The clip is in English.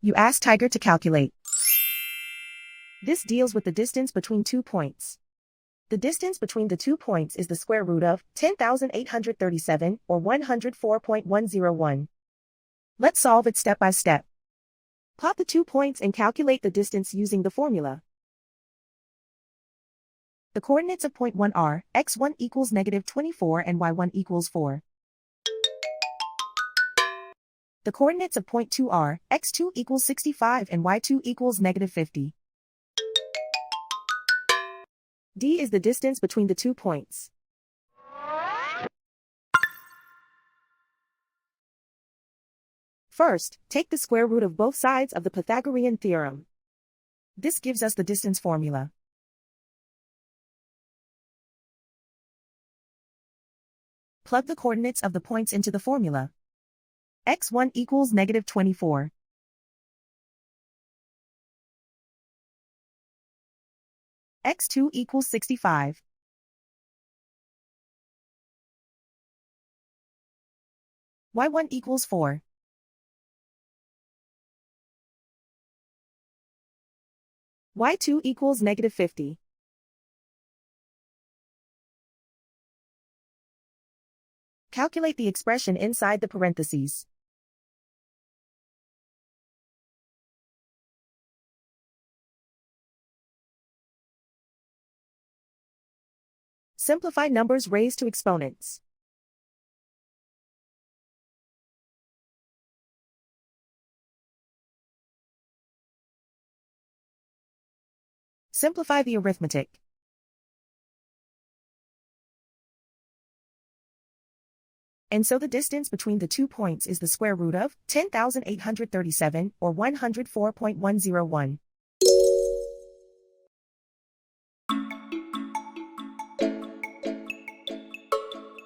You ask Tiger to calculate. This deals with the distance between 2 points. The distance between the 2 points is the square root of 10,837, or 104.101. Let's solve it step by step. Plot the 2 points and calculate the distance using the formula. The coordinates of point 1 are, x1 equals -24 and y1 equals 4. The coordinates of point 2 are, x2 equals 65 and y2 equals -50. D is the distance between the 2 points. First, take the square root of both sides of the Pythagorean theorem. This gives us the distance formula. Plug the coordinates of the points into the formula. x1 equals -24. x2 equals 65. y1 equals 4. y2 equals -50. Calculate the expression inside the parentheses. Simplify numbers raised to exponents. Simplify the arithmetic. And so the distance between the 2 points is the square root of 10,837, or 104.101.